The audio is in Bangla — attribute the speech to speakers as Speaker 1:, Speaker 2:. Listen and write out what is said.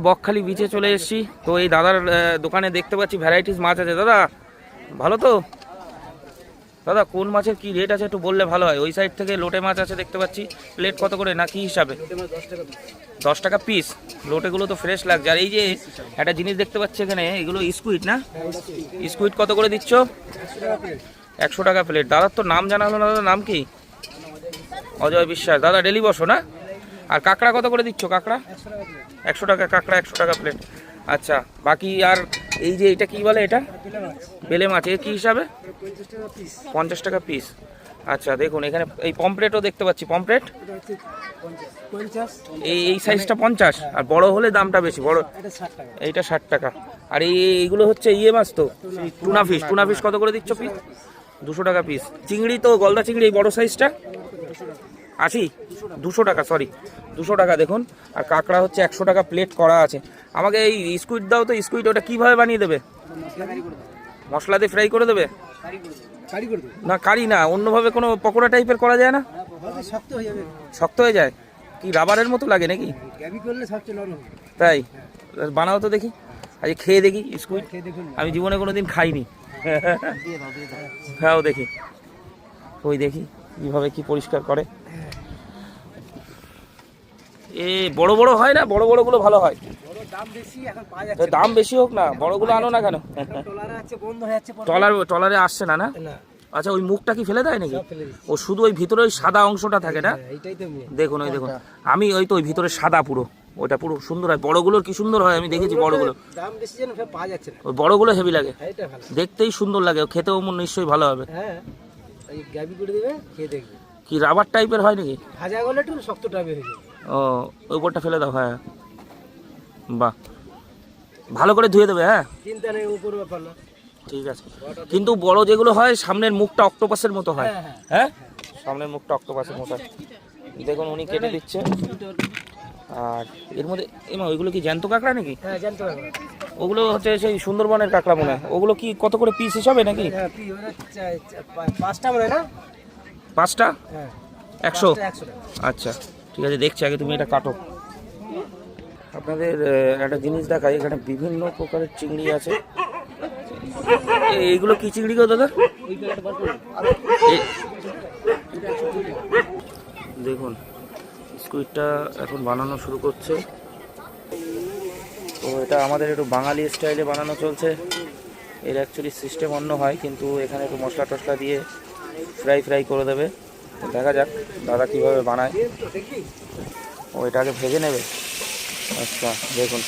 Speaker 1: বকখালি বিচে চলে এসেছি। তো এই দাদার দোকানে দেখতে পাচ্ছি ভ্যারাইটিস মাছ আছে। দাদা ভালো তো? দাদা কোন মাছের কি রেট আছে একটু বললে ভালো হয়। ওই সাইড থেকে লোটে মাছ আছে দেখতে পাচ্ছি, প্লেট কত করে না কি হিসাবে? 10 টাকা পিস। লোটেগুলো তো ফ্রেশ লাগছে। আর এই যে একটা জিনিস দেখতে পাচ্ছি এখানে, এগুলো স্কুইড না? স্কুইড কত করে দিচ্ছ? 100 টাকা প্লেট। দাদার তো নাম জানা হলো না, দাদার নাম কি? অজয় বিশ্বাস। দাদা ডেলি বসো না? আর কাঁকড়া কত করে দিচ্ছ? কাঁকড়া 100 টাকা, কাঁকড়া 100 টাকা প্লেট। আচ্ছা, বাকি আর এই যে এটা কি বলে? এটা বেলে মাছ, এ কি হিসাবে? 50 টাকা পিস। আচ্ছা দেখুন এখানে এই পমপ্লেটও দেখতে পাচ্ছি। পমপ্লেট এই সাইজটা 50, আর বড় হলে দামটা বেশি। বড় এইটা 60 টাকা। আর এইগুলো হচ্ছে ইয়ে মাছ তো, টুনা ফিশ। টুনা ফিশ কত করে দিচ্ছ পিস? 200 টাকা পিস। চিংড়ি তো গলদা চিংড়ি এই বড় সাইজটা 80, 200 টাকা, সরি 200 টাকা দেখুন। আর কাঁকড়া হচ্ছে 100 টাকা প্লেট করা আছে। আমাকে এই স্কুইড দাও তো। স্কুইড ওটা কীভাবে বানিয়ে দেবে? মশলা দিয়ে ফ্রাই করে দেবে? না কারি না, অন্যভাবে কোনো পকোড়া টাইপের করা যায় না? শক্ত হয়ে যায় কি? রাবারের মতো লাগে নাকি? তাই বানাও তো দেখি, আজ খেয়ে দেখি স্কুইড। আমি জীবনে কোনোদিন খাইনি। হ্যাঁ দেখি, ওই দেখি কিভাবে কি পরিষ্কার করে। এ বড় বড় হয় না? বড় বড়গুলো ভালো হয়। দাম বেশি হোক না, বড়গুলো আনো না কেন? ট্রলারে আসছে না? না আচ্ছা, ওই মুখটা কি ফেলে দেয় নাকি? ও শুধু ওই ভিতরে ওই সাদা অংশটা থাকে না? দেখুন ওই দেখুন, আমি ওই তো ওই ভিতরে সাদা পুরো, ওইটা পুরো সুন্দর হয়। বড়গুলোর কি সুন্দর হয়, আমি দেখেছি বড়গুলো। ওই বড়গুলো হেভি লাগে, দেখতেই সুন্দর লাগে, খেতেও নিশ্চয়ই ভালো হবে। কি রাবার টাইপের হয় নাকি? ও ওই উপরটা ফেলে দাও। হ্যাঁ বাহ, ভালো করে ধুয়ে দেবে। হ্যাঁ ঠিক আছে। কিন্তু বড় যেগুলো হয় সামনের মুখটা অক্টোপাসের মতো হয়। হ্যাঁ সামনের মুখটা অক্টোপাসের মতো হয়। দেখুন উনি কেটে দিচ্ছে। আর এর মধ্যে ওইগুলো কি জ্যান্ত কাঁকড়া নাকি? ওগুলো হচ্ছে সেই সুন্দরবনের কাঁকড়া মনে হয়। ওগুলো কি কত করে পিস হিসাবে নাকি? 5টা 100। আচ্ছা ঠিক আছে, দেখছি। আগে তুমি এটা কাটো। আপনাদের একটা জিনিস দেখাই, এখানে বিভিন্ন প্রকারের চিংড়ি আছে। এইগুলো কি চিংড়ি গো দাদা? দেখুন স্কুইডটা এখন বানানো শুরু করছে। তো এটা আমাদের একটু বাঙালি স্টাইলে বানানো চলছে। এর অ্যাকচুয়ালি সিস্টেম অন্য হয়, কিন্তু এখানে একটু মশলা টশলা দিয়ে ফ্রাই করে দেবে। দেখা যাক দাদা কীভাবে বানায়। ও এটা আগে ভেজে নেবে। আচ্ছা দেখুন।